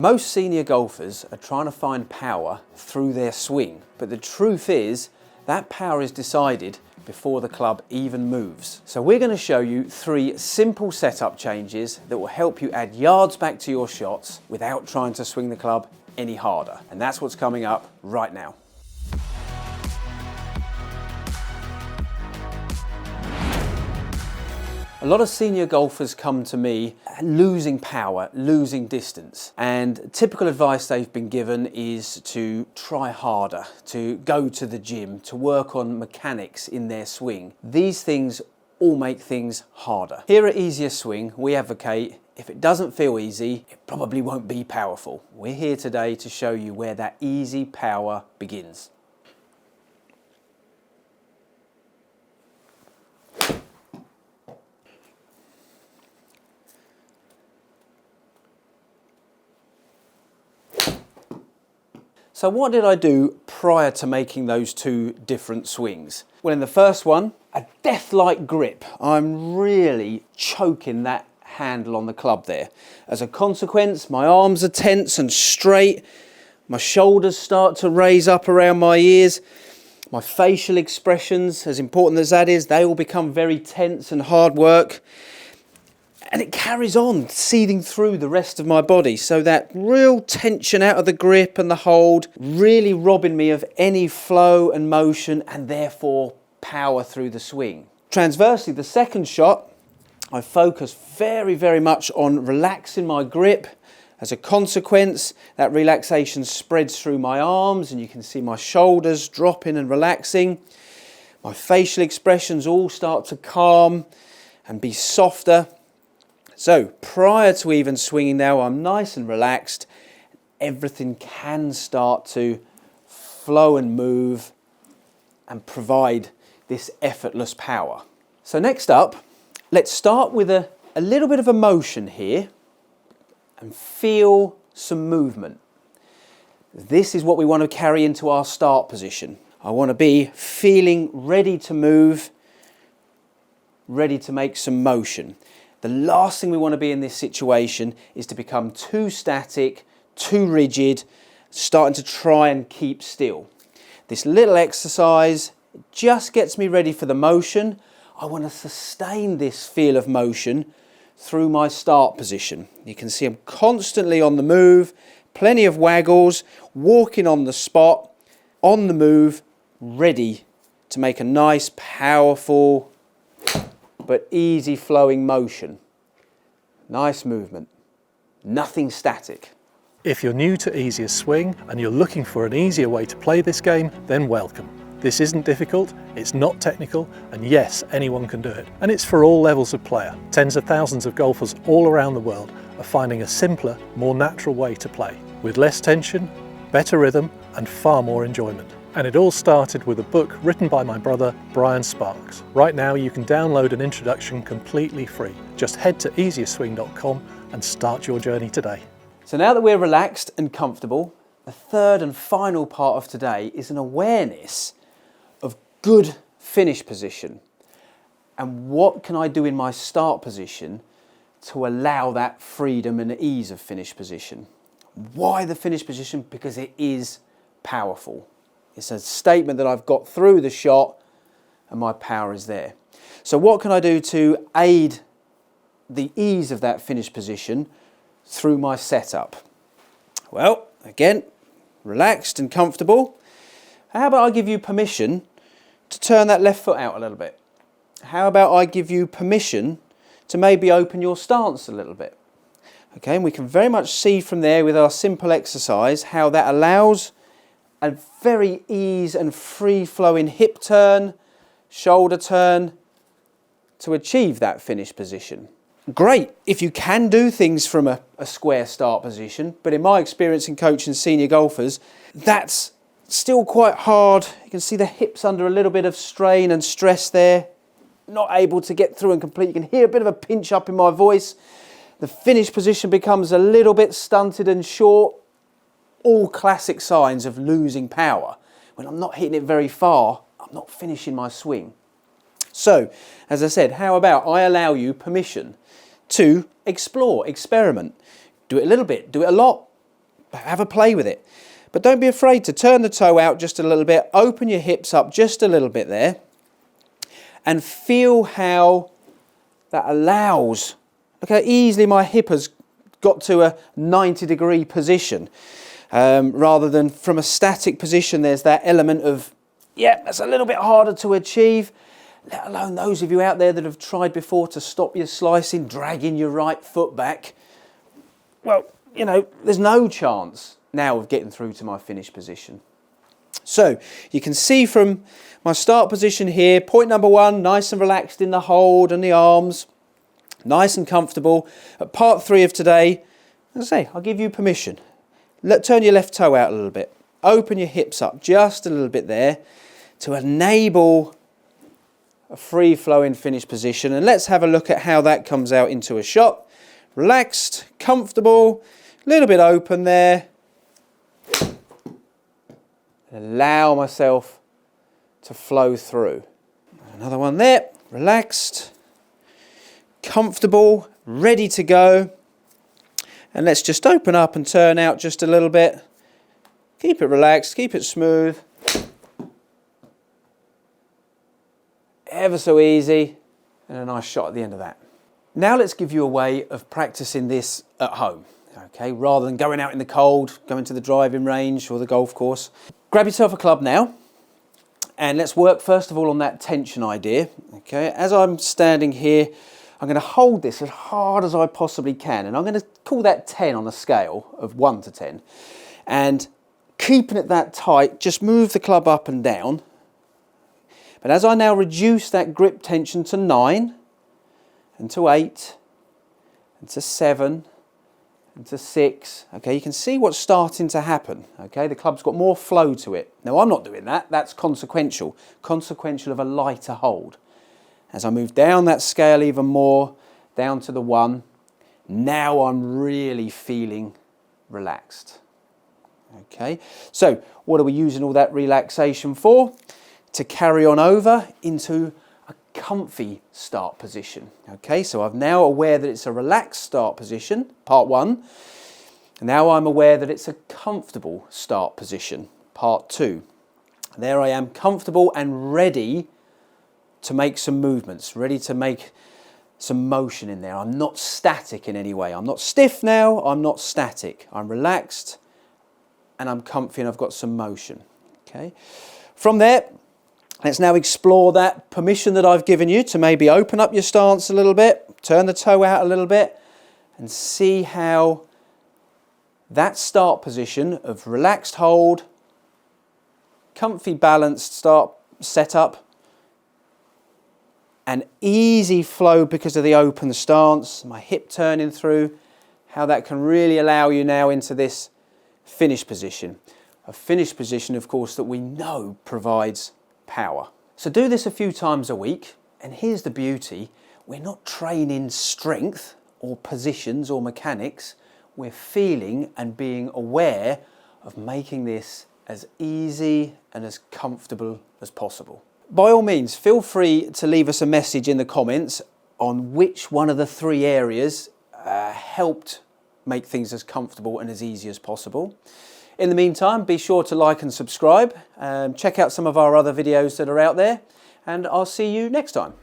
Most senior golfers are trying to find power through their swing, but the truth is that power is decided before the club even moves. So we're going to show you 3 simple setup changes that will help you add yards back to your shots without trying to swing the club any harder. And that's what's coming up right now. A lot of senior golfers come to me losing power, losing distance, and typical advice they've been given is to try harder, to go to the gym, to work on mechanics in their swing. These things all make things harder. Here at Easier Swing, we advocate if it doesn't feel easy, it probably won't be powerful. We're here today to show you where that easy power begins. So what did I do prior to making those 2 different swings? Well, in the first one, a death-like grip. I'm really choking that handle on the club there. As a consequence, my arms are tense and straight. My shoulders start to raise up around my ears. My facial expressions, as important as that is, they all become very tense and hard work. And it carries on, seething through the rest of my body. So that real tension out of the grip and the hold, really robbing me of any flow and motion and therefore power through the swing. Transversely, the second shot, I focus very, very much on relaxing my grip. As a consequence, that relaxation spreads through my arms and you can see my shoulders dropping and relaxing. My facial expressions all start to calm and be softer. So prior to even swinging now, I'm nice and relaxed. Everything can start to flow and move and provide this effortless power. So next up, let's start with a little bit of a motion here and feel some movement. This is what we want to carry into our start position. I want to be feeling ready to move, ready to make some motion. The last thing we want to be in this situation is to become too static, too rigid, starting to try and keep still. This little exercise just gets me ready for the motion. I want to sustain this feel of motion through my start position. You can see I'm constantly on the move, plenty of waggles, walking on the spot, on the move, ready to make a nice, powerful, but easy flowing motion. Nice movement, nothing static. If you're new to Easier Swing and you're looking for an easier way to play this game, then welcome. This isn't difficult, it's not technical, and yes, anyone can do it. And it's for all levels of player. Tens of thousands of golfers all around the world are finding a simpler, more natural way to play, with less tension, better rhythm, and far more enjoyment. And it all started with a book written by my brother, Brian Sparks. Right now you can download an introduction completely free. Just head to easierswing.com and start your journey today. So now that we're relaxed and comfortable, the third and final part of today is an awareness of good finish position. And what can I do in my start position to allow that freedom and ease of finish position? Why the finish position? Because it is powerful. It's a statement that I've got through the shot and my power is there. So what can I do to aid the ease of that finish position through my setup? Well, again, relaxed and comfortable. How about I give you permission to turn that left foot out a little bit? How about I give you permission to maybe open your stance a little bit? Okay, and we can very much see from there with our simple exercise how that allows a very ease and free-flowing hip turn, shoulder turn to achieve that finish position. Great if you can do things from a square start position, but in my experience in coaching senior golfers, that's still quite hard. You can see the hips under a little bit of strain and stress there, not able to get through and complete. You can hear a bit of a pinch up in my voice. The finish position becomes a little bit stunted and short. All classic signs of losing power. When I'm not hitting it very far, I'm not finishing my swing. So, as I said, how about I allow you permission to explore, experiment. Do it a little bit, do it a lot, have a play with it. But don't be afraid to turn the toe out just a little bit, open your hips up just a little bit there, and feel how that allows, look how easily my hip has got to a 90-degree position. Rather than from a static position, there's that element of, yeah, that's a little bit harder to achieve, let alone those of you out there that have tried before to stop your slicing, dragging your right foot back. Well, you know, there's no chance now of getting through to my finish position. So you can see from my start position here, point number one, nice and relaxed in the hold and the arms, nice and comfortable. At part 3 of today, as I say, I'll give you permission. Turn your left toe out a little bit. Open your hips up just a little bit there to enable a free-flowing finish position. And let's have a look at how that comes out into a shot. Relaxed, comfortable, a little bit open there. Allow myself to flow through. Another one there. Relaxed, comfortable, ready to go. And let's just open up and turn out just a little bit. Keep it relaxed, keep it smooth. Ever so easy, and a nice shot at the end of that. Now let's give you a way of practicing this at home, okay? Rather than going out in the cold, going to the driving range or the golf course. Grab yourself a club now, and let's work first of all on that tension idea, okay? As I'm standing here, I'm going to hold this as hard as I possibly can, and I'm going to call that 10 on a scale of 1 to 10. And keeping it that tight, just move the club up and down. But as I now reduce that grip tension to 9, and to 8, and to 7, and to 6, okay, you can see what's starting to happen, okay? The club's got more flow to it. Now, I'm not doing that. That's consequential of a lighter hold. As I move down that scale even more, down to the 1, now I'm really feeling relaxed. Okay, so what are we using all that relaxation for? To carry on over into a comfy start position. Okay, so I'm now aware that it's a relaxed start position, part 1. Now I'm aware that it's a comfortable start position, part 2. There I am, comfortable and ready to make some movements, ready to make some motion in there. I'm not static in any way. I'm not stiff now, I'm not static. I'm relaxed and I'm comfy and I've got some motion. Okay. From there, let's now explore that permission that I've given you to maybe open up your stance a little bit, turn the toe out a little bit, and see how that start position of relaxed hold, comfy balanced start setup, an easy flow because of the open stance, my hip turning through, how that can really allow you now into this finish position. A finish position, of course, that we know provides power. So do this a few times a week, and here's the beauty, we're not training strength or positions or mechanics, we're feeling and being aware of making this as easy and as comfortable as possible. By all means, feel free to leave us a message in the comments on which one of the 3 areas helped make things as comfortable and as easy as possible. In the meantime, be sure to like and subscribe. Check out some of our other videos that are out there, and I'll see you next time.